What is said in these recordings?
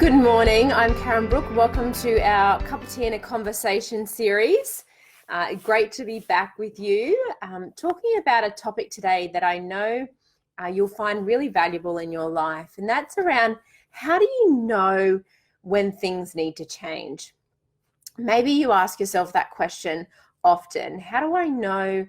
Good morning, I'm Karen Brook. Welcome to our Cup of Tea and a Conversation series. Great to be back with you, talking about a topic today that I know you'll find really valuable in your life, and that's around how do you know when things need to change? Maybe you ask yourself that question often. How do I know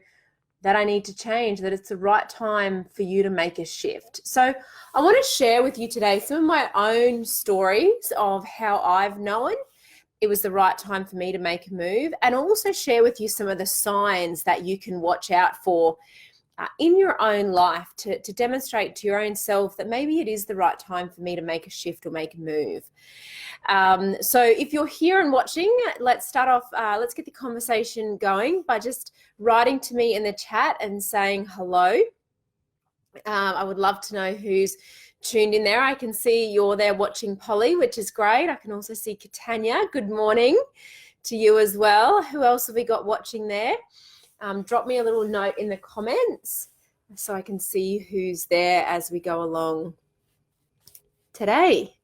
that I need to change, that it's the right time for you to make a shift? So I want to share with you today some of my own stories of how I've known it was the right time for me to make a move, and also share with you some of the signs that you can watch out for in your own life to demonstrate to your own self that maybe it is the right time for me to make a shift or make a move. So if you're here and watching, let's start off, let's get the conversation going by just writing to me in the chat and saying hello. I would love to know who's tuned in there. I can see you're there watching Polly, which is great. I can also see Catania. Good morning to you as well. Who else have we got watching there? Drop me a little note in the comments so I can see who's there as we go along today.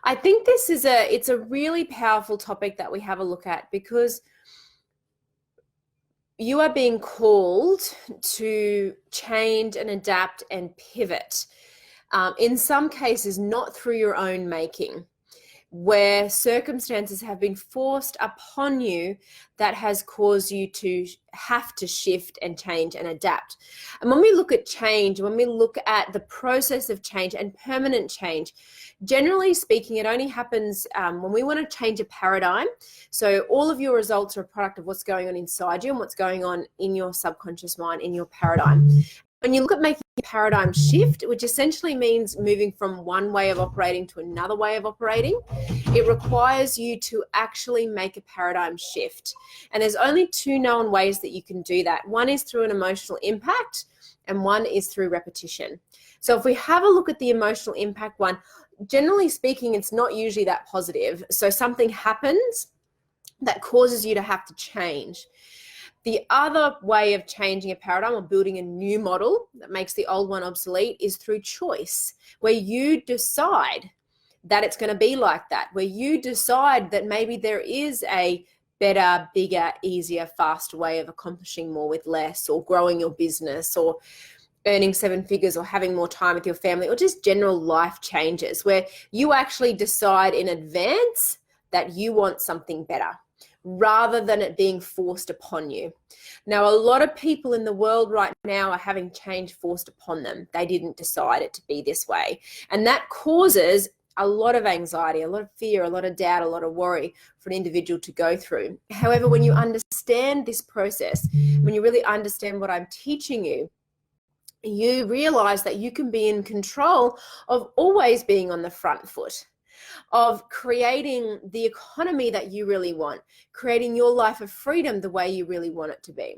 I think this is it's a really powerful topic that we have a look at, because you are being called to change and adapt and pivot. In some cases, not through your own making, where circumstances have been forced upon you that has caused you to have to shift and change and adapt. And when we look at change, when we look at the process of change and permanent change, generally speaking, it only happens when we want to change a paradigm. So all of your results are a product of what's going on inside you and what's going on in your subconscious mind, in your paradigm. When you look at making a paradigm shift, which essentially means moving from one way of operating to another way of operating, it requires you to actually make a paradigm shift. And there's only two known ways that you can do that. One is through an emotional impact, and one is through repetition. So if we have a look at the emotional impact one, generally speaking, it's not usually that positive. So something happens that causes you to have to change. The other way of changing a paradigm or building a new model that makes the old one obsolete is through choice, where you decide that it's going to be like that, where you decide that maybe there is a better, bigger, easier, faster way of accomplishing more with less, or growing your business, or earning 7 figures, or having more time with your family, or just general life changes, where you actually decide in advance that you want something better, rather than it being forced upon you. Now, a lot of people in the world right now are having change forced upon them. They didn't decide it to be this way. And that causes a lot of anxiety, a lot of fear, a lot of doubt, a lot of worry for an individual to go through. However, when you understand this process, when you really understand what I'm teaching you, you realize that you can be in control of always being on the front foot, of creating the economy that you really want, creating your life of freedom the way you really want it to be.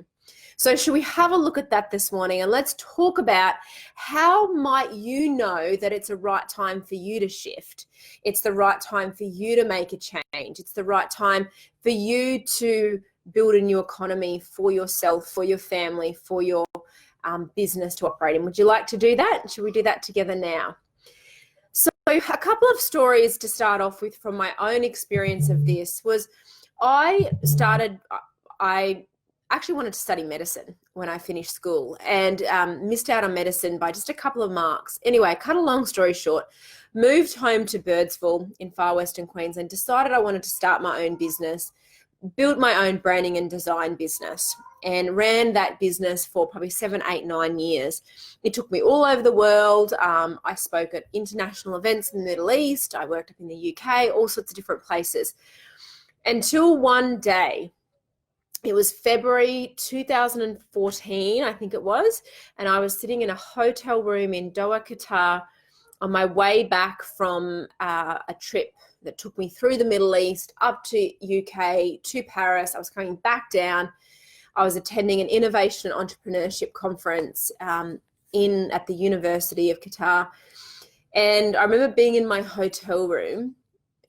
So should we have a look at that this morning, and let's talk about how might you know that it's the right time for you to shift. It's the right time for you to make a change. It's the right time for you to build a new economy for yourself, for your family, for your business to operate in. Would you like to do that? Should we do that together now? So a couple of stories to start off with from my own experience of this was I actually wanted to study medicine when I finished school, and missed out on medicine by just a couple of marks. Anyway, cut a long story short, moved home to Birdsville in far western Queensland, decided I wanted to start my own business, built my own branding and design business, and ran that business for probably 7, 8, 9 years. It took me all over the world. I spoke at international events in the Middle East. I worked up in the UK, all sorts of different places. Until one day, it was February 2014, I think it was, and I was sitting in a hotel room in Doha, Qatar, on my way back from a trip that took me through the Middle East, up to UK, to Paris. I was coming back down. I was attending an innovation and entrepreneurship conference at the University of Qatar. And I remember being in my hotel room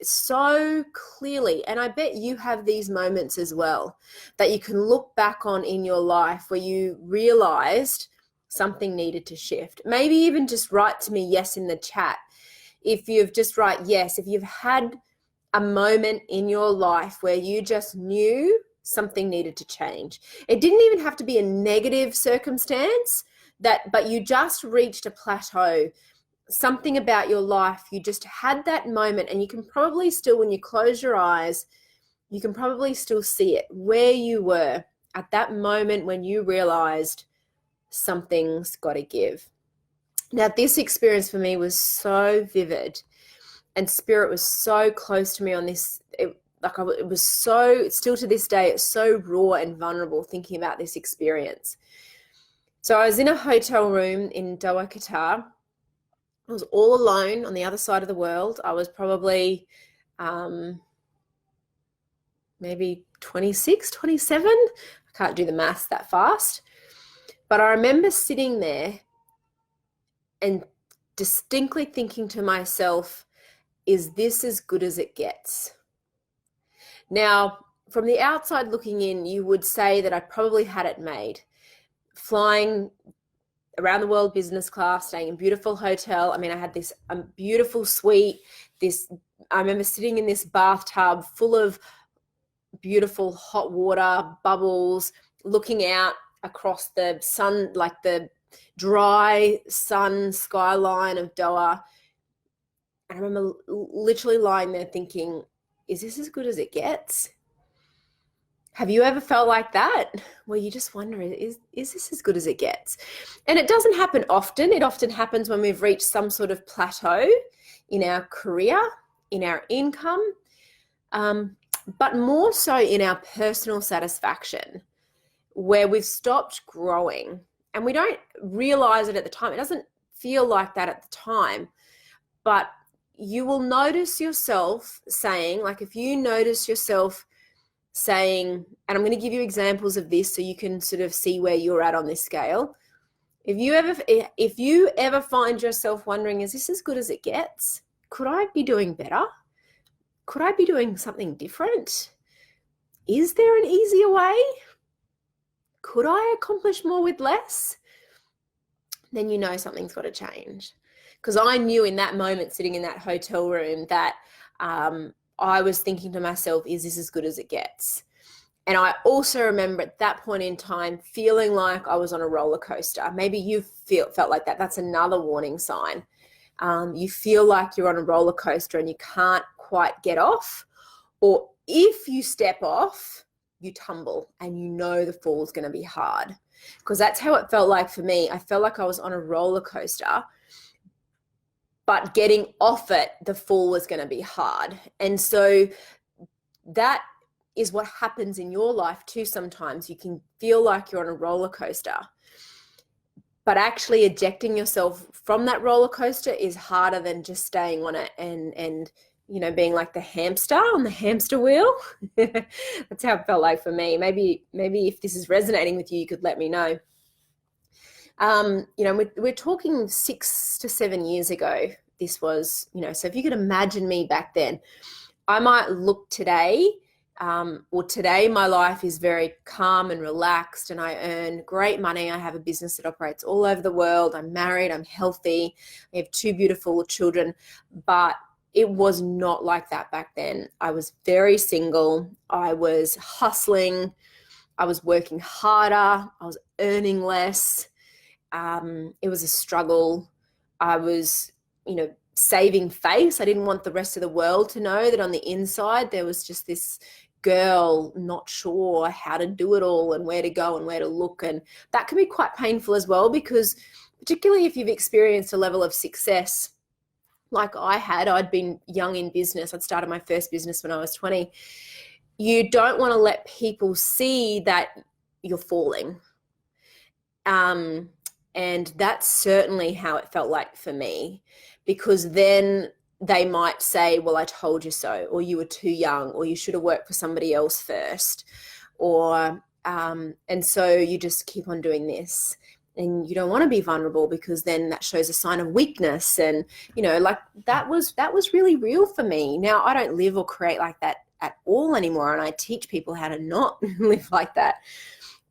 so clearly, and I bet you have these moments as well, that you can look back on in your life where you realized something needed to shift. Maybe even just write to me yes in the chat if you've just if you've had a moment in your life where you just knew something needed to change. It didn't even have to be a negative circumstance, but you just reached a plateau. Something about your life, you just had that moment, and you can probably still, when you close your eyes, you can probably still see it, where you were at that moment when you realized something's got to give. Now, this experience for me was so vivid, and spirit was so close to me on this. It was so, still to this day, it's so raw and vulnerable thinking about this experience. So I was in a hotel room in Doha, Qatar. I was all alone on the other side of the world. I was probably maybe 26, 27. I can't do the maths that fast. But I remember sitting there and distinctly thinking to myself, is this as good as it gets? Now, from the outside looking in, you would say that I probably had it made. Flying around the world business class, staying in a beautiful hotel. I mean, I had this beautiful suite. I remember sitting in this bathtub full of beautiful hot water, bubbles, looking out across the sun, like the dry sun skyline of Doha. And I remember literally lying there thinking, is this as good as it gets? Have you ever felt like that, where you just wonder, is this as good as it gets? And it doesn't happen often. It often happens when we've reached some sort of plateau in our career, in our income, but more so in our personal satisfaction, where we've stopped growing and we don't realize it at the time. It doesn't feel like that at the time, but you will notice yourself saying, like if you notice yourself saying, and I'm going to give you examples of this so you can sort of see where you're at on this scale. If you ever find yourself wondering, is this as good as it gets? Could I be doing better? Could I be doing something different? Is there an easier way? Could I accomplish more with less? Then you know something's got to change. Because I knew in that moment, sitting in that hotel room, that I was thinking to myself, is this as good as it gets? And I also remember at that point in time feeling like I was on a roller coaster. Maybe you felt like that. That's another warning sign. You feel like you're on a roller coaster and you can't quite get off. Or if you step off, you tumble and you know the fall's going to be hard. Because that's how it felt like for me. I felt like I was on a roller coaster, but getting off it, the fall was going to be hard. And so that is what happens in your life too sometimes. You can feel like you're on a roller coaster, but actually ejecting yourself from that roller coaster is harder than just staying on it and you know, being like the hamster on the hamster wheel. That's how it felt like for me. Maybe if this is resonating with you, you could let me know. You know, we're talking 6 to 7 years ago. This was, you know, so if you could imagine me back then, I might look today, or today my life is very calm and relaxed and I earn great money. I have a business that operates all over the world. I'm married, I'm healthy. I have 2 beautiful children, but it was not like that back then. I was very single. I was hustling. I was working harder. I was earning less. It was a struggle. I was, you know, saving face. I didn't want the rest of the world to know that on the inside there was just this girl not sure how to do it all and where to go and where to look. And that can be quite painful as well, because particularly if you've experienced a level of success like I had, I'd been young in business. I'd started my first business when I was 20. You don't want to let people see that you're falling. And that's certainly how it felt like for me, because then they might say, well, I told you so, or you were too young, or you should have worked for somebody else first, or and so you just keep on doing this. And you don't want to be vulnerable, because then that shows a sign of weakness. And, you know, like that was really real for me. Now I don't live or create like that at all anymore. And I teach people how to not live like that.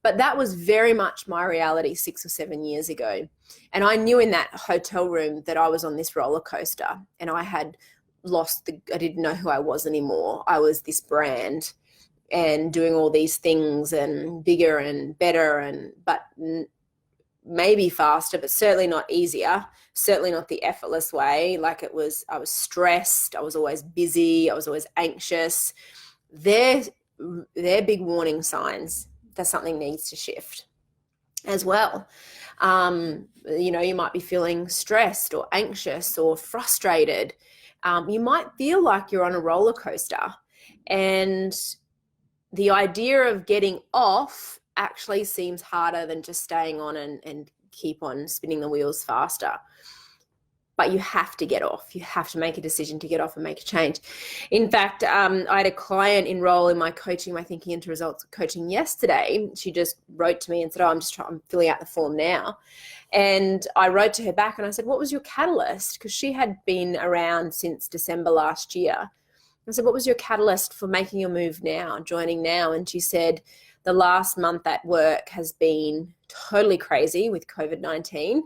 But that was very much my reality 6 or 7 years ago. And I knew in that hotel room that I was on this roller coaster, and I had I didn't know who I was anymore. I was this brand and doing all these things and bigger and better, but maybe faster, but certainly not easier, certainly not the effortless way. Like I was stressed. I was always busy. I was always anxious. They're big warning signs that something needs to shift as well. You might be feeling stressed or anxious or frustrated. You might feel like you're on a roller coaster, and the idea of getting off actually seems harder than just staying on and keep on spinning the wheels faster. But you have to get off. You have to make a decision to get off and make a change. In fact, I had a client enroll in my coaching, my Thinking into Results coaching yesterday. She just wrote to me and said, I'm filling out the form now. And I wrote to her back and I said, what was your catalyst? Because she had been around since December last year. I said, what was your catalyst for making your move now, joining now? And she said, the last month at work has been totally crazy with COVID-19.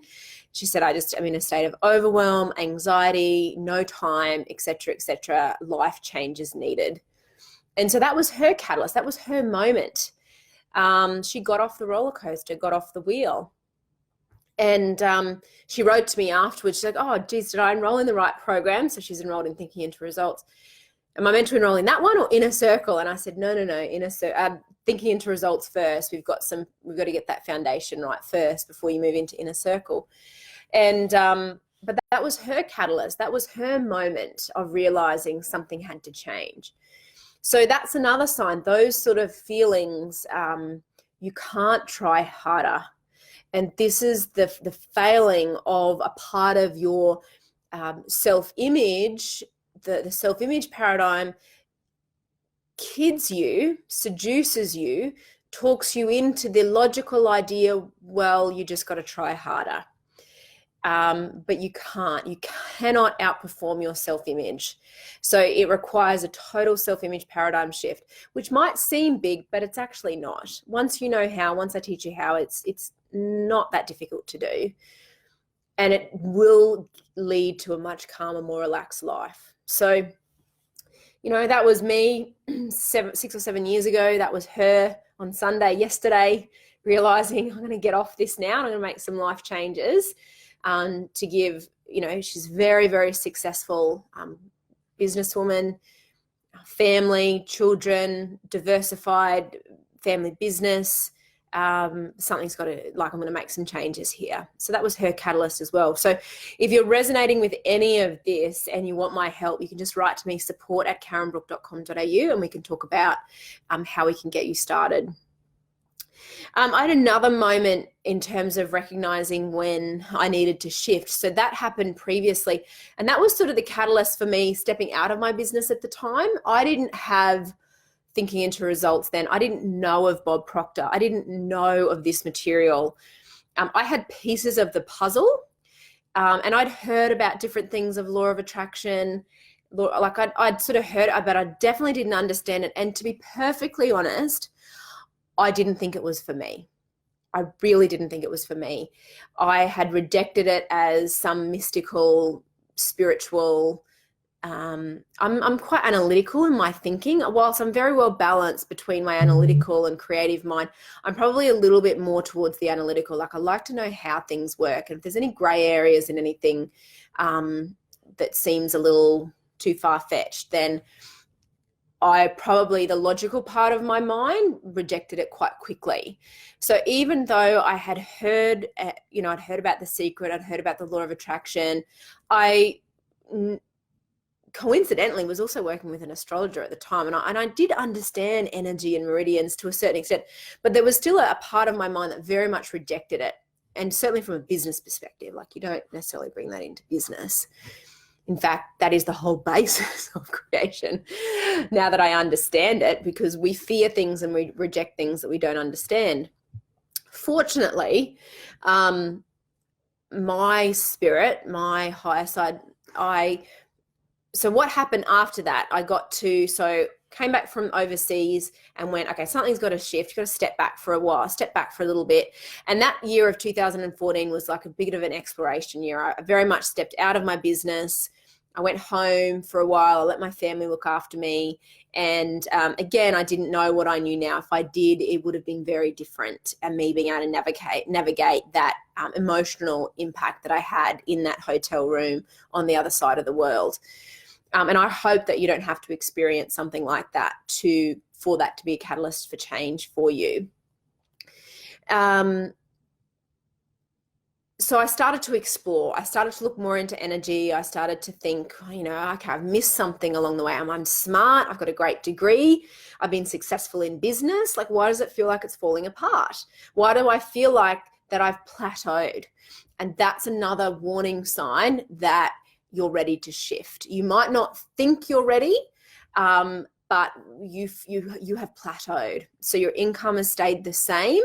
She said, I'm in a state of overwhelm, anxiety, no time, et cetera, life changes needed. And so that was her catalyst. That was her moment. She got off the roller coaster, got off the wheel. And she wrote to me afterwards. She's like, oh, geez, did I enroll in the right program? So she's enrolled in Thinking into Results. Am I meant to enroll in that one or Inner Circle? And I said, no, Thinking into Results first. We've got to get that foundation right first before you move into Inner Circle. And but that was her catalyst. That was her moment of realizing something had to change. So that's another sign. Those sort of feelings, you can't try harder. And this is the failing of a part of your self-image. The self-image paradigm kids you, seduces you, talks you into the logical idea, well, you just got to try harder. But you cannot outperform your self-image. So it requires a total self-image paradigm shift, which might seem big, but it's actually not. Once you know how, once I teach you how, it's not that difficult to do. And it will lead to a much calmer, more relaxed life. So, that was me 6 or 7 years ago. That was her on Sunday, yesterday, realizing I'm going to get off this now and I'm going to make some life changes. To give, she's very, very successful businesswoman, family, children, diversified family business. Something's got to, I'm going to make some changes here. So that was her catalyst as well. So if you're resonating with any of this and you want my help, you can just write to me, support@karenbrook.com.au, and we can talk about how we can get you started. I had another moment in terms of recognizing when I needed to shift. So that happened previously. And that was sort of the catalyst for me stepping out of my business at the time. I didn't have Thinking into Results then. I didn't know of Bob Proctor. I didn't know of this material. I had pieces of the puzzle, and I'd heard about different things of law of attraction. I'd sort of heard, but I definitely didn't understand it. And to be perfectly honest, I didn't think it was for me. I really didn't think it was for me. I had rejected it as some mystical, spiritual. I'm quite analytical in my thinking. Whilst I'm very well balanced between my analytical and creative mind, I'm probably a little bit more towards the analytical. I like to know how things work. And if there's any gray areas in anything that seems a little too far-fetched, then the logical part of my mind rejected it quite quickly. So even though I had heard, I'd heard about The Secret, I'd heard about the law of attraction, I coincidentally was also working with an astrologer at the time. And I did understand energy and meridians to a certain extent, but there was still a part of my mind that very much rejected it. And certainly from a business perspective, you don't necessarily bring that into business. In fact, that is the whole basis of creation, now that I understand it, because we fear things and we reject things that we don't understand. Fortunately, my spirit, my higher side, so what happened after that? came back from overseas and went, okay, something's got to shift. You've got to step back for a while, step back for a little bit. And that year of 2014 was like a bit of an exploration year. I very much stepped out of my business. I went home for a while. I let my family look after me. And again, I didn't know what I knew now. If I did, it would have been very different. And me being able to navigate that emotional impact that I had in that hotel room on the other side of the world. And I hope that you don't have to experience something like that for that to be a catalyst for change for you. So I started to explore. I started to look more into energy. I started to think, okay, I've missed something along the way. I'm smart. I've got a great degree. I've been successful in business. Like, why does it feel like it's falling apart? Why do I feel like that I've plateaued? And that's another warning sign that you're ready to shift. You might not think you're ready, but you have plateaued. So your income has stayed the same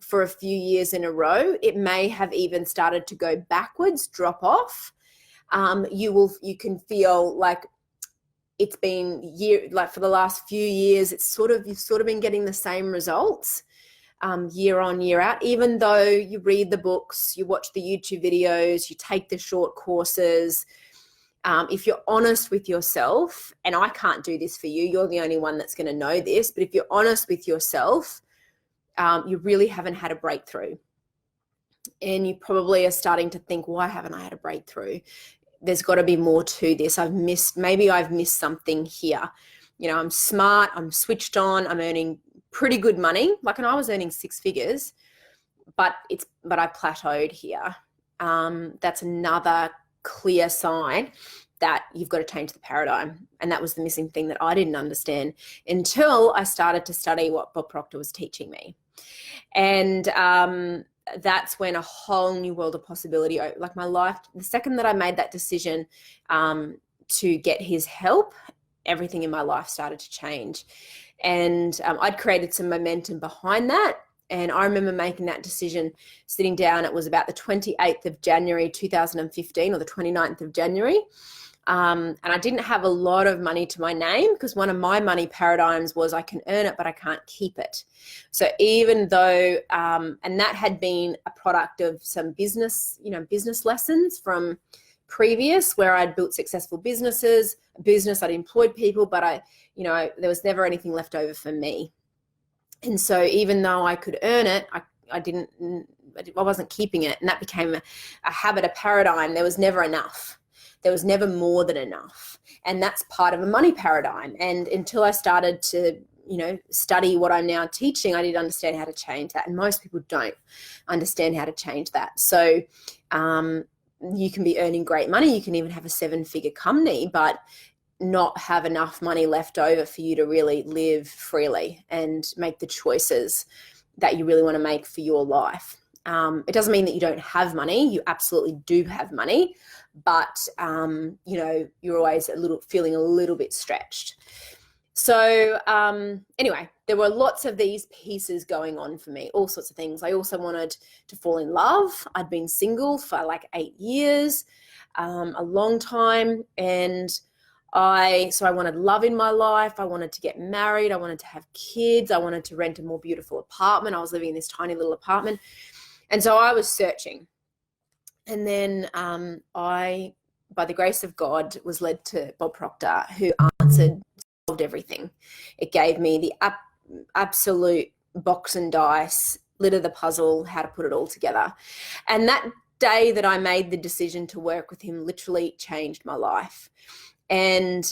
for a few years in a row. It may have even started to go backwards, drop off. You can feel like it's been for the last few years, you've sort of been getting the same results year on, year out, even though you read the books, you watch the YouTube videos, you take the short courses. If you're honest with yourself, and I can't do this for you, you're the only one that's going to know this, but if you're honest with yourself, you really haven't had a breakthrough. And you probably are starting to think, why haven't I had a breakthrough? There's got to be more to this. Maybe I've missed something here. I'm smart, I'm switched on, I'm earning pretty good money. And I was earning 6 figures, but I plateaued here. That's another clear sign that you've got to change the paradigm. And that was the missing thing that I didn't understand until I started to study what Bob Proctor was teaching me. And that's when a whole new world of possibility, like my life, the second that I made that decision to get his help, everything in my life started to change. And I'd created some momentum behind that. And I remember making that decision, sitting down. It was about the 28th of January, 2015, or the 29th of January. And I didn't have a lot of money to my name, because one of my money paradigms was I can earn it, but I can't keep it. So even though, and that had been a product of some business lessons from previous, where I'd built successful businesses, I'd employed people, but there was never anything left over for me. And so even though I could earn it, I wasn't keeping it. And that became a habit, a paradigm. There was never enough. There was never more than enough. And that's part of a money paradigm. And until I started to, study what I'm now teaching, I didn't understand how to change that. And most people don't understand how to change that. So you can be earning great money. You can even have a 7-figure company, but not have enough money left over for you to really live freely and make the choices that you really want to make for your life. It doesn't mean that you don't have money. You absolutely do have money, but you're always feeling a little bit stretched. So anyway, there were lots of these pieces going on for me, all sorts of things. I also wanted to fall in love. I'd been single for like 8 years, a long time, and I wanted love in my life. I wanted to get married. I wanted to have kids. I wanted to rent a more beautiful apartment. I was living in this tiny little apartment. And so I was searching. And then I, by the grace of God, was led to Bob Proctor, who solved everything. It gave me the absolute box and dice, lid of the puzzle, how to put it all together. And that day that I made the decision to work with him literally changed my life. And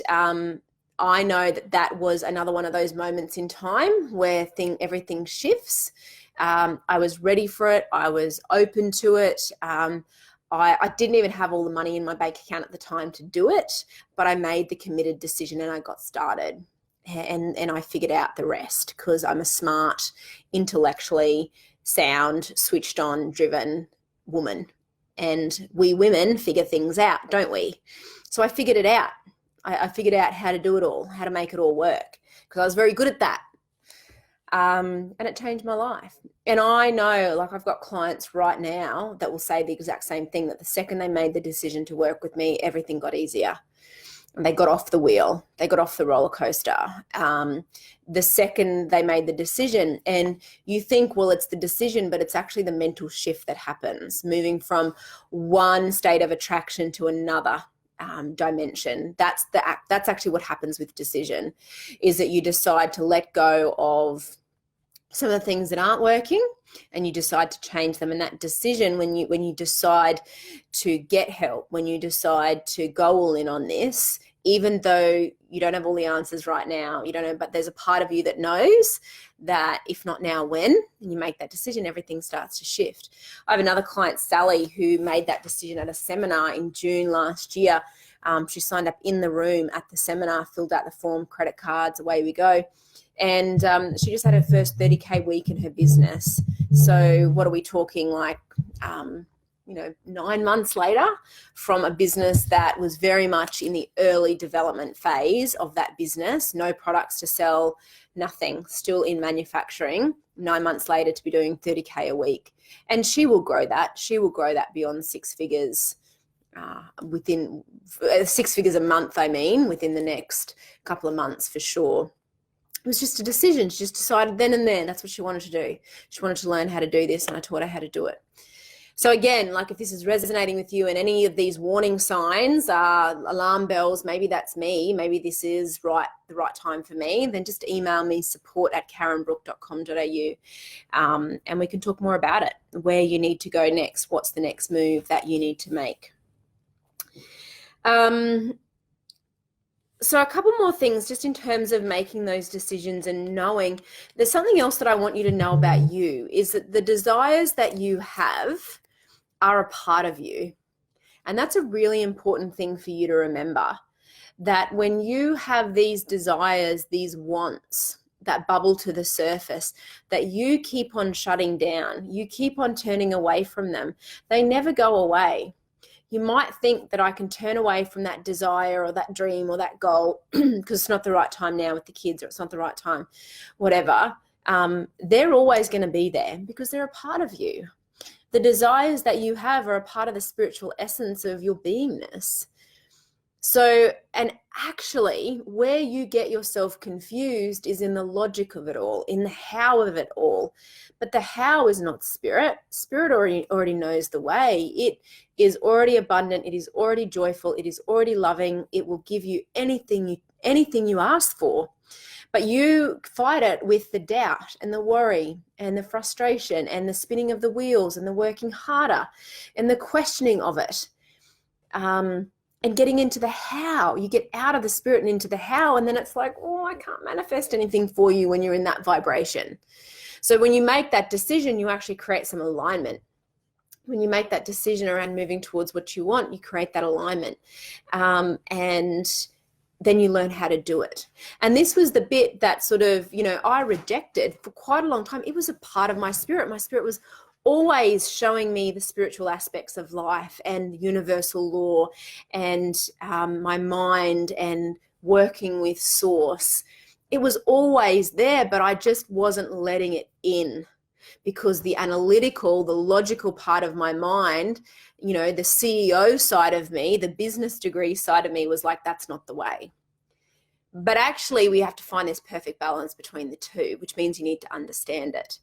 I know that was another one of those moments in time where everything shifts. I was ready for it. I was open to it. I didn't even have all the money in my bank account at the time to do it, but I made the committed decision and I got started. And I figured out the rest, because I'm a smart, intellectually sound, switched on, driven woman. And we women figure things out, don't we? So I figured it out. I figured out how to do it all, how to make it all work, because I was very good at that. And it changed my life. And I know, I've got clients right now that will say the exact same thing, that the second they made the decision to work with me, everything got easier. they got off the wheel, they got off the roller coaster. The second they made the decision, and you think, well, it's the decision, but it's actually the mental shift that happens, moving from one state of attraction to another dimension. That's actually what happens with decision, is that you decide to let go of some of the things that aren't working and you decide to change them. And that decision, when you decide to get help, when you decide to go all in on this, even though you don't have all the answers right now, you don't know, but there's a part of you that knows that if not now, when, and you make that decision, everything starts to shift. I have another client, Sally, who made that decision at a seminar in June last year. She signed up in the room at the seminar, filled out the form, credit cards, away we go. And she just had her first 30K week in her business. So what are we talking, like, 9 months later, from a business that was very much in the early development phase of that business, no products to sell, nothing, still in manufacturing, 9 months later to be doing 30K a week. And she will grow that. She will grow that beyond six figures within 6 figures a month, within the next couple of months for sure. It was just a decision. She just decided then and there that's what she wanted to do. She wanted to learn how to do this, and I taught her how to do it. So again, like, if this is resonating with you and any of these warning signs are alarm bells, maybe that's me, maybe this is the right time for me, then just email me, support@karenbrook.com.au, and we can talk more about it, where you need to go next, what's the next move that you need to make. So a couple more things just in terms of making those decisions and knowing. There's something else that I want you to know about you, is that the desires that you have are a part of you. And that's a really important thing for you to remember, that when you have these desires, these wants that bubble to the surface, that you keep on shutting down, you keep on turning away from them, they never go away. You might think that I can turn away from that desire or that dream or that goal because it's not the right time now with the kids, or it's not the right time, whatever. They're always going to be there because they're a part of you. The desires that you have are a part of the spiritual essence of your beingness. So, and actually, where you get yourself confused is in the logic of it all, in the how of it all. But the how is not spirit. Spirit already knows the way. It is already abundant. It is already joyful. It is already loving. It will give you anything you ask for. But you fight it with the doubt and the worry and the frustration and the spinning of the wheels and the working harder and the questioning of it. And getting into the how. You get out of the spirit and into the how, and then it's like, oh, I can't manifest anything for you when you're in that vibration. So when you make that decision, you actually create some alignment. When you make that decision around moving towards what you want, you create that alignment. And then you learn how to do it. And this was the bit that sort of, I rejected for quite a long time. It was a part of my spirit. My spirit was always showing me the spiritual aspects of life and universal law and my mind and working with source. It was always there, but I just wasn't letting it in because the analytical, the logical part of my mind, the CEO side of me, the business degree side of me was like, that's not the way. But actually, we have to find this perfect balance between the two, which means you need to understand it.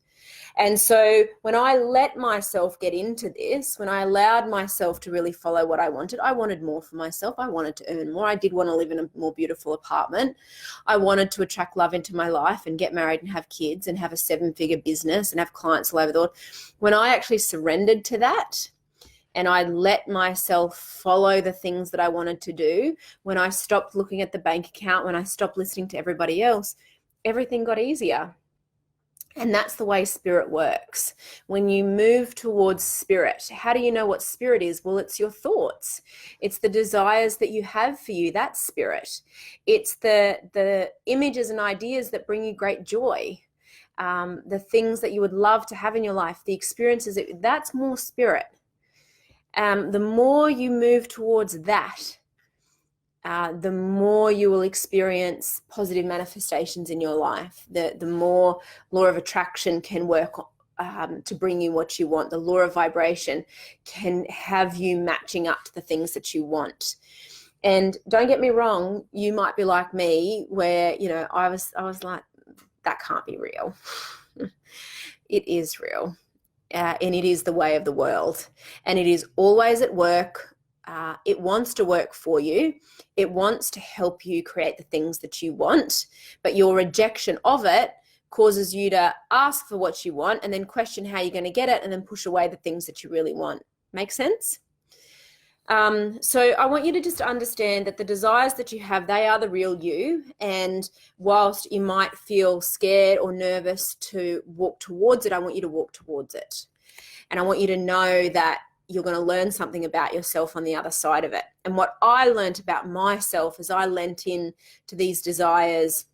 And so when I let myself get into this, when I allowed myself to really follow what I wanted more for myself. I wanted to earn more. I did want to live in a more beautiful apartment. I wanted to attract love into my life and get married and have kids and have a 7-figure business and have clients all over the world. When I actually surrendered to that and I let myself follow the things that I wanted to do, when I stopped looking at the bank account, when I stopped listening to everybody else, everything got easier. And that's the way spirit works. When you move towards spirit, how do you know what spirit is? Well, it's your thoughts. It's the desires that you have for you. That's spirit. It's the images and ideas that bring you great joy. The things that you would love to have in your life, the experiences, that's more spirit. The more you move towards that, the more you will experience positive manifestations in your life. The more law of attraction can work to bring you what you want. The law of vibration can have you matching up to the things that you want. And don't get me wrong, you might be like me where, you know, I was like, that can't be real. It is real. And it is the way of the world. And it is always at work. It wants to work for you. It wants to help you create the things that you want. But your rejection of it causes you to ask for what you want and then question how you're going to get it and then push away the things that you really want. Make sense? So I want you to just understand that the desires that you have, they are the real you. And whilst you might feel scared or nervous to walk towards it, I want you to walk towards it. And I want you to know that you're going to learn something about yourself on the other side of it. And what I learned about myself as I lent in to these desires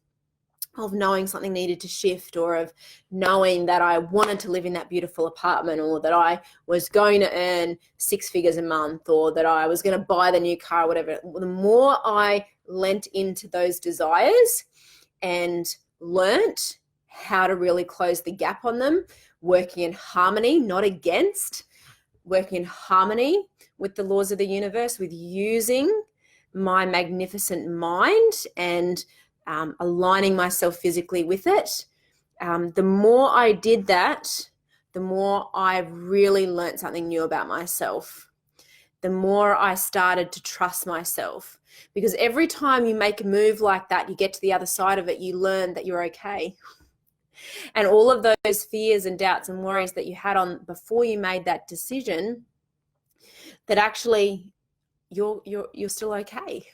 of knowing something needed to shift, or of knowing that I wanted to live in that beautiful apartment, or that I was going to earn 6 figures a month, or that I was going to buy the new car, whatever. The more I lent into those desires and learnt how to really close the gap on them, working in harmony, not against, working in harmony with the laws of the universe, with using my magnificent mind and aligning myself physically with it. The more I did that, the more I really learned something new about myself. The more I started to trust myself. Because every time you make a move like that, you get to the other side of it, you learn that you're okay. And all of those fears and doubts and worries that you had on before you made that decision, that actually you're still okay.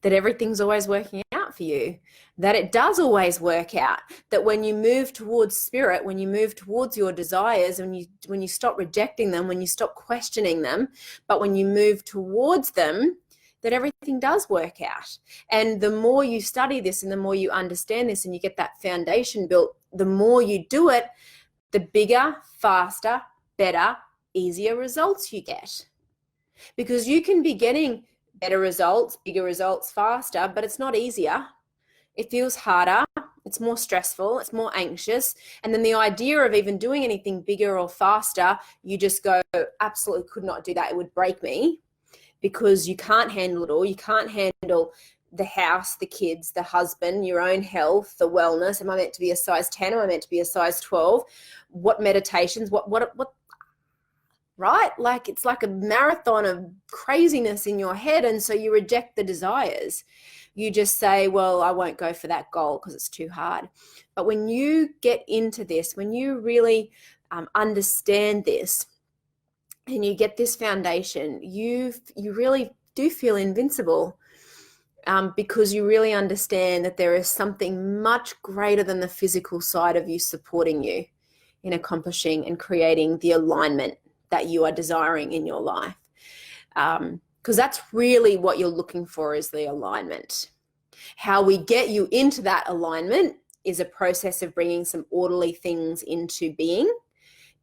That everything's always working out for you, that it does always work out, that when you move towards spirit, when you move towards your desires, when you stop rejecting them, when you stop questioning them, but when you move towards them, that everything does work out. And the more you study this and the more you understand this and you get that foundation built, the more you do it, the bigger, faster, better, easier results you get. Because you can be getting better results, bigger results faster, but it's not easier. It feels harder. It's more stressful. It's more anxious. And then the idea of even doing anything bigger or faster, you just go, absolutely could not do that. It would break me, because you can't handle it all. You can't handle the house, the kids, the husband, your own health, the wellness. Am I meant to be a size 10? Am I meant to be a size 12? What meditations? What right? Like, it's like a marathon of craziness in your head. And so you reject the desires. You just say, well, I won't go for that goal because it's too hard. But when you get into this, when you really understand this and you get this foundation, you really do feel invincible, because you really understand that there is something much greater than the physical side of you supporting you in accomplishing and creating the alignment that you are desiring in your life. Because that's really what you're looking for, is the alignment. How we get you into that alignment is a process of bringing some orderly things into being.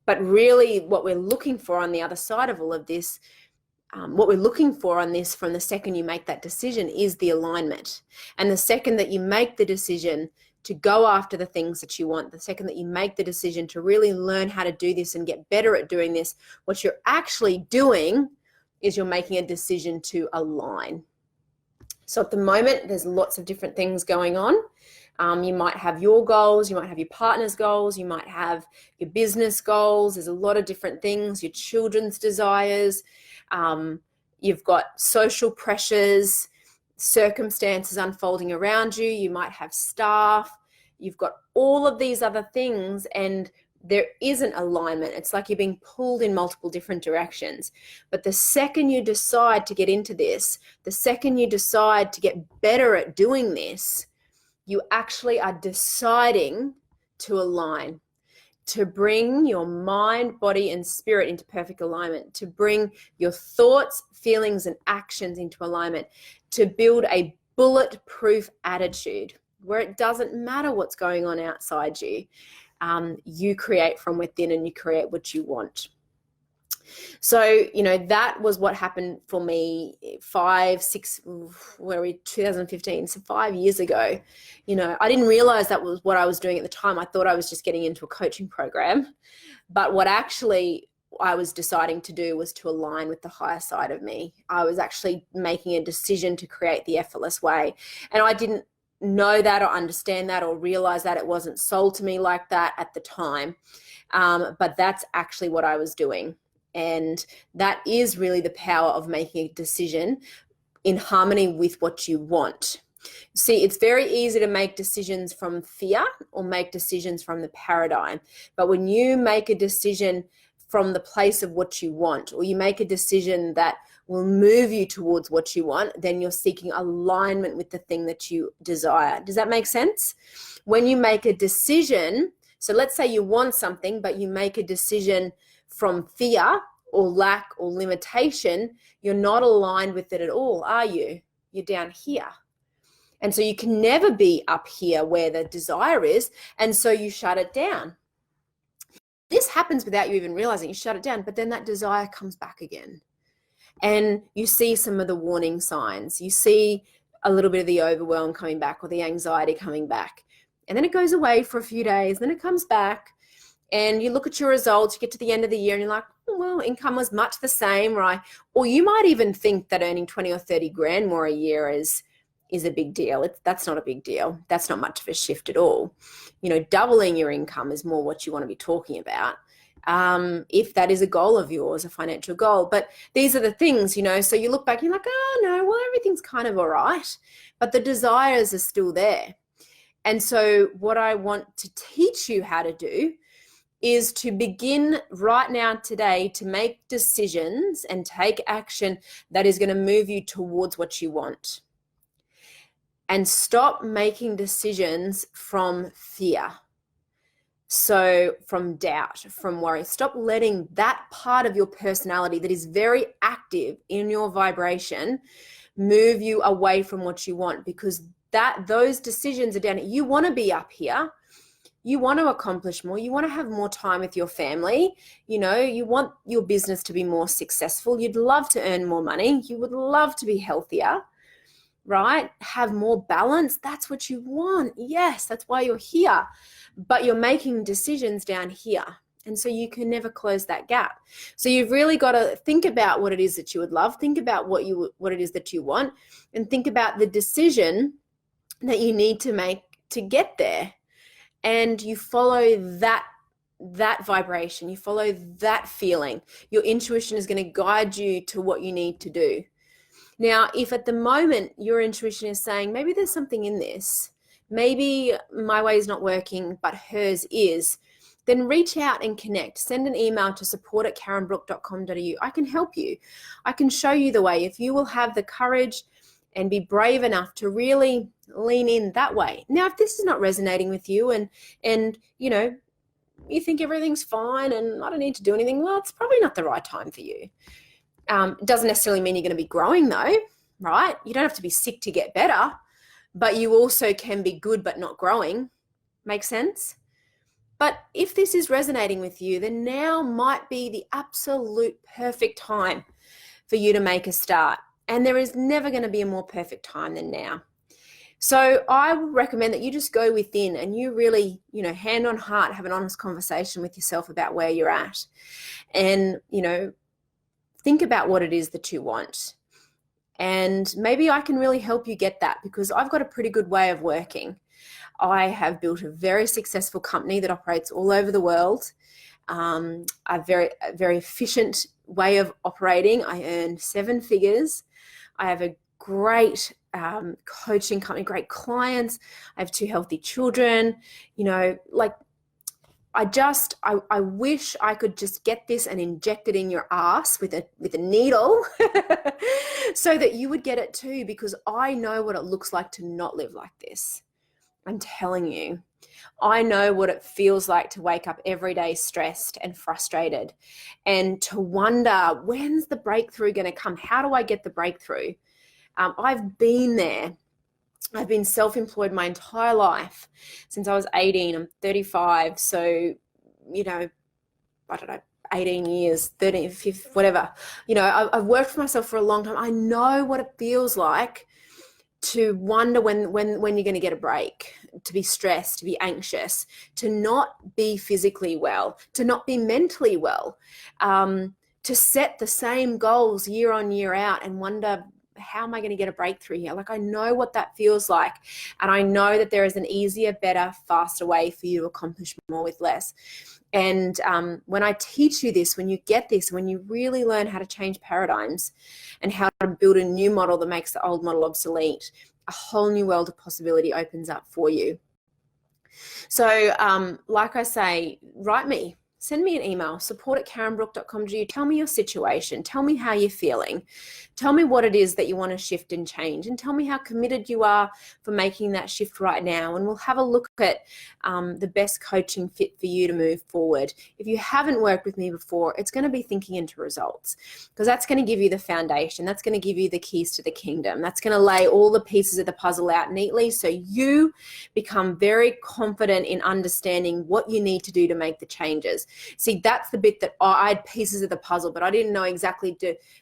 But really what we're looking for on the other side of all of this, what we're looking for on this from the second you make that decision, is the alignment. And the second that you make the decision to go after the things that you want, the second that you make the decision to really learn how to do this and get better at doing this, what you're actually doing is you're making a decision to align. So at the moment, there's lots of different things going on. You might have your goals, you might have your partner's goals, you might have your business goals. There's a lot of different things, your children's desires. You've got social pressures, circumstances unfolding around you. You might have staff. You've got all of these other things, and there isn't alignment. It's like you're being pulled in multiple different directions. But the second you decide to get into this, the second you decide to get better at doing this, you actually are deciding to align, to bring your mind, body, and spirit into perfect alignment, to bring your thoughts, feelings, and actions into alignment, to build a bulletproof attitude where it doesn't matter what's going on outside you. You create from within and you create what you want. So, that was what happened for me 2015, so 5 years ago. I didn't realize that was what I was doing at the time. I thought I was just getting into a coaching program. But what actually I was deciding to do was to align with the higher side of me. I was actually making a decision to create the effortless way. And I didn't know that or understand that or realize that. It wasn't sold to me like that at the time. But that's actually what I was doing. And that is really the power of making a decision in harmony with what you want. See, it's very easy to make decisions from fear or make decisions from the paradigm. But when you make a decision from the place of what you want, or you make a decision that will move you towards what you want, then you're seeking alignment with the thing that you desire. Does that make sense? When you make a decision, so let's say you want something, but you make a decision from fear or lack or limitation, you're not aligned with it at all, are you? You're down here. And so you can never be up here where the desire is, and so you shut it down. This happens without you even realizing. You shut it down, but then that desire comes back again. And you see some of the warning signs. You see a little bit of the overwhelm coming back or the anxiety coming back. And then it goes away for a few days, then it comes back, and you look at your results, you get to the end of the year and you're like, oh, well, income was much the same, right? Or you might even think that earning 20 or 30 grand more a year is a big deal. That's not a big deal. That's not much of a shift at all. You know, doubling your income is more what you want to be talking about. If that is a goal of yours, a financial goal. But these are the things, you know, so you look back and you're like, oh no, well, everything's kind of all right, but the desires are still there. And so what I want to teach you how to do is to begin right now today to make decisions and take action that is going to move you towards what you want. And stop making decisions from fear. So from doubt, from worry. Stop letting that part of your personality that is very active in your vibration move you away from what you want, because those decisions are down. You want to be up here. You want to accomplish more. You want to have more time with your family. You know, you want your business to be more successful. You'd love to earn more money. You would love to be healthier. Right? Have more balance. That's what you want. Yes, that's why you're here. But you're making decisions down here. And so you can never close that gap. So you've really got to think about what it is that you would love. Think about what it is that you want, and think about the decision that you need to make to get there. And you follow that vibration. You follow that feeling. Your intuition is going to guide you to what you need to do. Now, if at the moment your intuition is saying, maybe there's something in this, maybe my way is not working, but hers is, then reach out and connect. Send an email to support@karenbrook.com.au. I can help you. I can show you the way. If you will have the courage and be brave enough to really lean in that way. Now, if this is not resonating with you and you know, you think everything's fine and I don't need to do anything, well, it's probably not the right time for you. It doesn't necessarily mean you're going to be growing though, right? You don't have to be sick to get better, but you also can be good but not growing. Make sense? But if this is resonating with you, then now might be the absolute perfect time for you to make a start. And there is never going to be a more perfect time than now. So I would recommend that you just go within and you really, you know, hand on heart, have an honest conversation with yourself about where you're at. And, you know, think about what it is that you want. And maybe I can really help you get that, because I've got a pretty good way of working. I have built a very successful company that operates all over the world. A very efficient way of operating. I earn 7 figures. I have a great coaching company, great clients. I have 2 healthy children. You know, like I wish I could just get this and inject it in your ass with a needle so that you would get it too, because I know what it looks like to not live like this. I'm telling you, I know what it feels like to wake up every day stressed and frustrated and to wonder, when's the breakthrough going to come? How do I get the breakthrough? I've been there. I've been self-employed my entire life since I was 18. I'm 35. So, you know, I don't know, 18 years, 13, 15, whatever. You know, I've worked for myself for a long time. I know what it feels like to wonder when you're going to get a break, to be stressed, to be anxious, to not be physically well, to not be mentally well, to set the same goals year on year out and wonder, how am I going to get a breakthrough here? Like, I know what that feels like. And I know that there is an easier, better, faster way for you to accomplish more with less. And when I teach you this, when you get this, when you really learn how to change paradigms and how to build a new model that makes the old model obsolete, a whole new world of possibility opens up for you. So like I say, write me. Send me an email, support@karenbrook.com.au. Tell me your situation. Tell me how you're feeling. Tell me what it is that you want to shift and change. And tell me how committed you are for making that shift right now. And we'll have a look at the best coaching fit for you to move forward. If you haven't worked with me before, it's going to be thinking into results, because that's going to give you the foundation. That's going to give you the keys to the kingdom. That's going to lay all the pieces of the puzzle out neatly so you become very confident in understanding what you need to do to make the changes. See, that's the bit that I had pieces of the puzzle, but I didn't know exactly,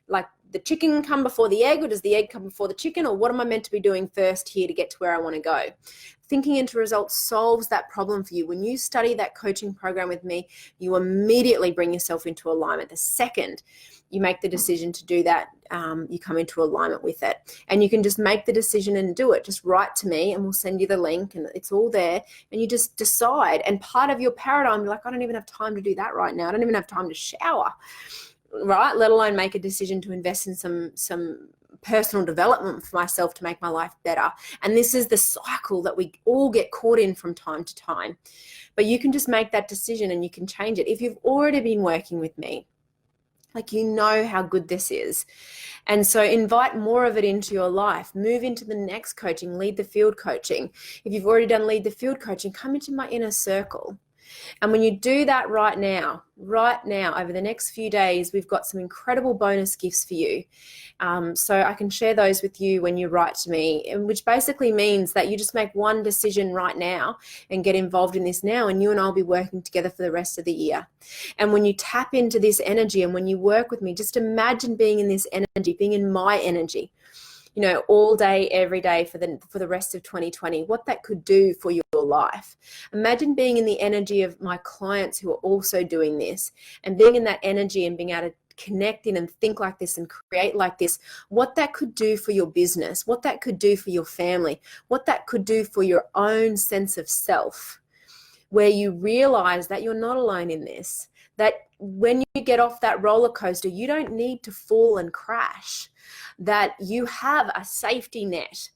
like, the chicken come before the egg, or does the egg come before the chicken, or what am I meant to be doing first here to get to where I want to go? Thinking into results solves that problem for you. When you study that coaching program with me, you immediately bring yourself into alignment. The second you make the decision to do that, you come into alignment with it. And you can just make the decision and do it. Just write to me and we'll send you the link, and it's all there. And you just decide. And part of your paradigm, you're like, I don't even have time to do that right now. I don't even have time to shower, right? Let alone make a decision to invest in some personal development for myself to make my life better. And this is the cycle that we all get caught in from time to time. But you can just make that decision and you can change it. If you've already been working with me, like, you know how good this is. And so invite more of it into your life. Move into the next coaching, lead the field coaching. If you've already done lead the field coaching, come into my inner circle. And when you do that right now, over the next few days, we've got some incredible bonus gifts for you. So I can share those with you when you write to me, which basically means that you just make one decision right now and get involved in this now, and you and I will be working together for the rest of the year. And when you tap into this energy and when you work with me, just imagine being in this energy, being in my energy, you know, all day, every day for the rest of 2020, what that could do for your life. Imagine being in the energy of my clients who are also doing this, and being in that energy and being able to connect in and think like this and create like this, what that could do for your business, what that could do for your family, what that could do for your own sense of self, where you realize that you're not alone in this, that when you get off that roller coaster, you don't need to fall and crash, that you have a safety net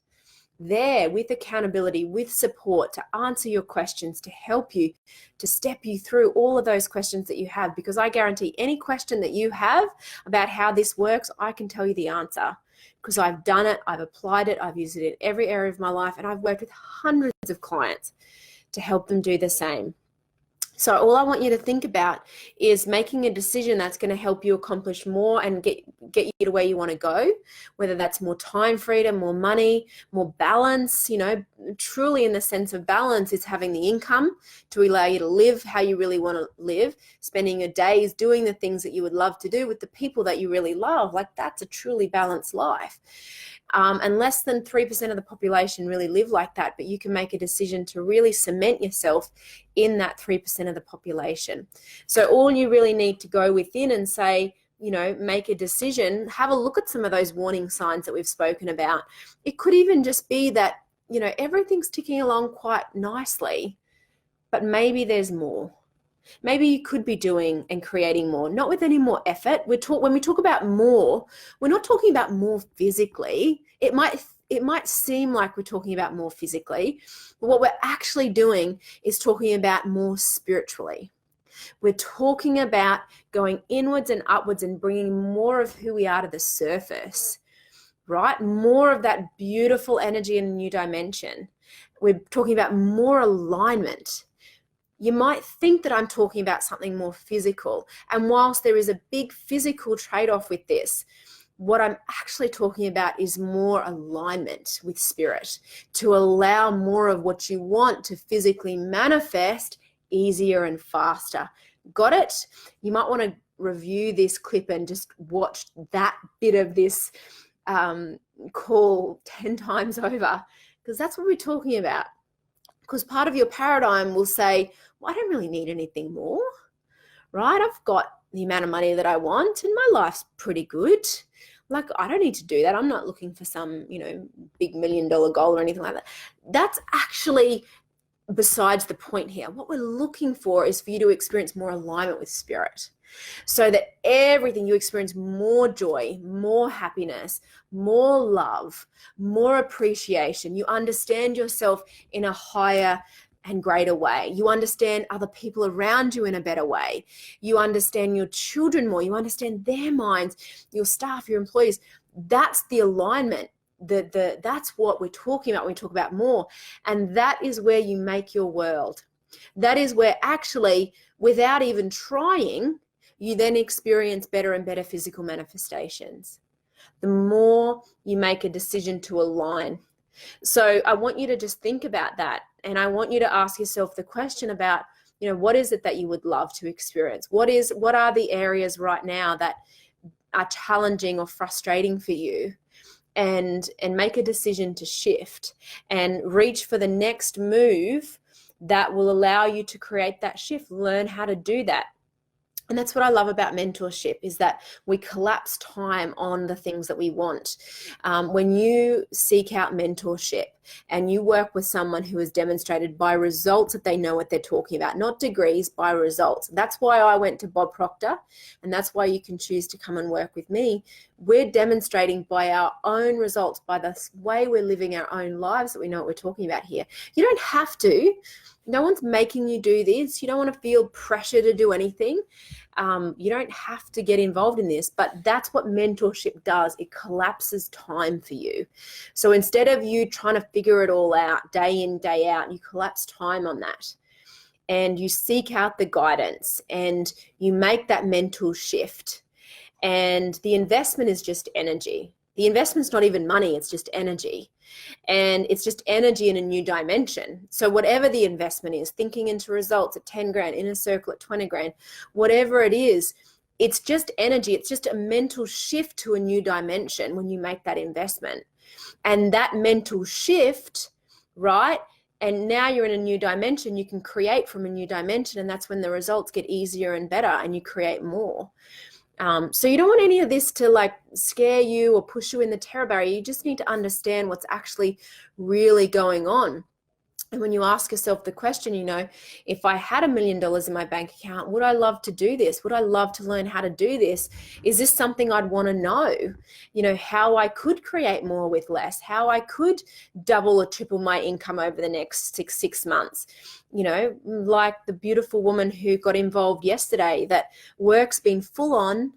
there with accountability, with support to answer your questions, to help you, to step you through all of those questions that you have. Because I guarantee any question that you have about how this works, I can tell you the answer, because I've done it, I've applied it, I've used it in every area of my life, and I've worked with hundreds of clients to help them do the same. So all I want you to think about is making a decision that's going to help you accomplish more and get you to where you want to go, whether that's more time freedom, more money, more balance. You know, truly in the sense of balance, it's having the income to allow you to live how you really want to live, spending your days doing the things that you would love to do with the people that you really love. Like, that's a truly balanced life. And less than 3% of the population really live like that, but you can make a decision to really cement yourself in that 3% of the population. So all you really need to go within and say, you know, make a decision, have a look at some of those warning signs that we've spoken about. It could even just be that, you know, everything's ticking along quite nicely, but maybe there's more. Maybe you could be doing and creating more, not with any more effort. When we talk about more, we're not talking about more physically. It might seem like we're talking about more physically, but what we're actually doing is talking about more spiritually. We're talking about going inwards and upwards and bringing more of who we are to the surface, right? More of that beautiful energy in a new dimension. We're talking about more alignment. You might think that I'm talking about something more physical. And whilst there is a big physical trade-off with this, what I'm actually talking about is more alignment with spirit, to allow more of what you want to physically manifest easier and faster. Got it? You might want to review this clip and just watch that bit of this call 10 times over, because that's what we're talking about. Because part of your paradigm will say, well, I don't really need anything more, right? I've got the amount of money that I want and my life's pretty good. Like, I don't need to do that. I'm not looking for some, big $1 million goal or anything like that. That's actually besides the point here. What we're looking for is for you to experience more alignment with spirit, so that everything you experience more joy, more happiness, more love, more appreciation. You understand yourself in a higher and greater way. You understand other people around you in a better way. You understand your children more. You understand their minds, your staff, your employees. That's the alignment. That's what we're talking about when we talk about more. And that is where you make your world. That is where actually, without even trying, you then experience better and better physical manifestations. The more you make a decision to align. So I want you to just think about that. And I want you to ask yourself the question about, what is it that you would love to experience? What are the areas right now that are challenging or frustrating for you? And make a decision to shift and reach for the next move that will allow you to create that shift. Learn how to do that. And that's what I love about mentorship, is that we collapse time on the things that we want. When you seek out mentorship and you work with someone who has demonstrated by results that they know what they're talking about, not degrees, by results. That's why I went to Bob Proctor, and that's why you can choose to come and work with me. We're demonstrating by our own results, by the way we're living our own lives, that we know what we're talking about here. You don't have to. No one's making you do this. You don't want to feel pressure to do anything. You don't have to get involved in this, but that's what mentorship does. It collapses time for you. So instead of you trying to figure it all out day in, day out, you collapse time on that. And you seek out the guidance and you make that mental shift. And the investment is just energy. The investment's not even money, it's just energy. And it's just energy in a new dimension. So whatever the investment is, thinking into results at 10 grand, inner circle at 20 grand, whatever it is, it's just energy. It's just a mental shift to a new dimension when you make that investment. And that mental shift, right? And now you're in a new dimension, you can create from a new dimension, and that's when the results get easier and better and you create more. So you don't want any of this to scare you or push you in the terror barrier. You just need to understand what's actually really going on. And when you ask yourself the question, if I had $1 million in my bank account, would I love to do this? Would I love to learn how to do this? Is this something I'd want to know? How I could create more with less, how I could double or triple my income over the next six months. Like the beautiful woman who got involved yesterday, that work's been full on.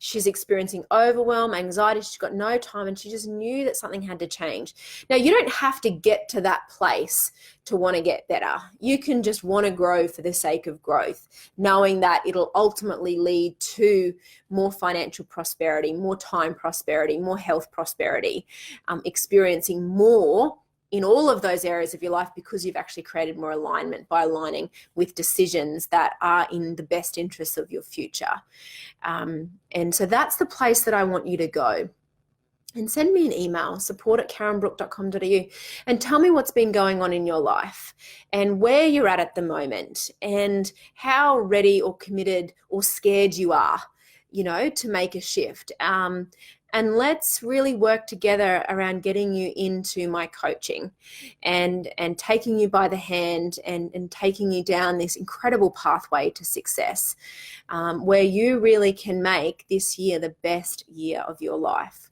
She's experiencing overwhelm, anxiety. She's got no time, and she just knew that something had to change. Now, you don't have to get to that place to want to get better. You can just want to grow for the sake of growth, knowing that it'll ultimately lead to more financial prosperity, more time prosperity, more health prosperity, experiencing more in all of those areas of your life, because you've actually created more alignment by aligning with decisions that are in the best interests of your future. And so that's the place that I want you to go. And send me an email, support@karenbrook.com.au, and tell me what's been going on in your life and where you're at the moment, and how ready or committed or scared you are, to make a shift. And let's really work together around getting you into my coaching and taking you by the hand and taking you down this incredible pathway to success, where you really can make this year the best year of your life.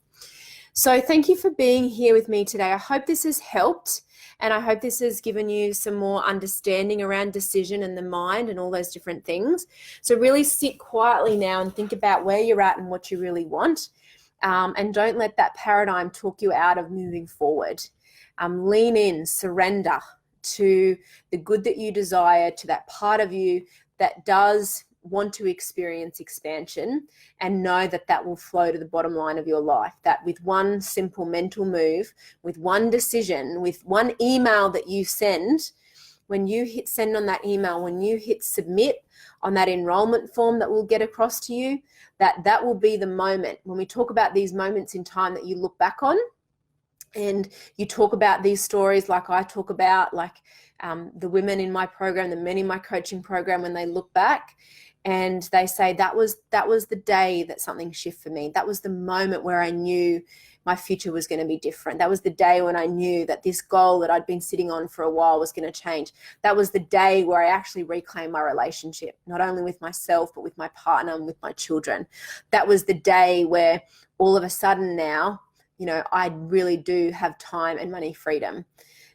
So thank you for being here with me today. I hope this has helped, and I hope this has given you some more understanding around decision and the mind and all those different things. So really sit quietly now and think about where you're at and what you really want. And don't let that paradigm talk you out of moving forward. Lean in, surrender to the good that you desire, to that part of you that does want to experience expansion, and know that that will flow to the bottom line of your life. That with one simple mental move, with one decision, with one email that you send, when you hit send on that email, when you hit submit on that enrollment form that we'll get across to you, that will be the moment when we talk about these moments in time that you look back on and you talk about these stories like I talk about, like the women in my program, the men in my coaching program, when they look back and they say, that was the day that something shifted for me. That was the moment where I knew my future was going to be different. That was the day when I knew that this goal that I'd been sitting on for a while was going to change. That was the day where I actually reclaimed my relationship, not only with myself, but with my partner and with my children. That was the day where all of a sudden now, you know, I really do have time and money freedom.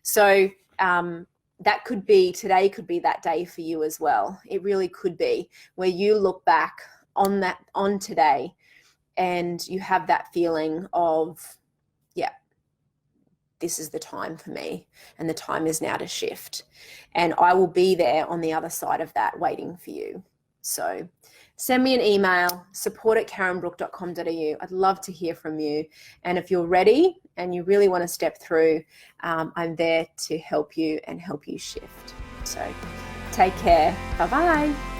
So that could be, today could be that day for you as well. It really could be, where you look back on today and you have that feeling of, yeah, this is the time for me, and the time is now to shift. And I will be there on the other side of that waiting for you. So send me an email, support@karenbrook.com.au. I'd love to hear from you. And if you're ready and you really want to step through, I'm there to help you and help you shift. So take care. Bye-bye.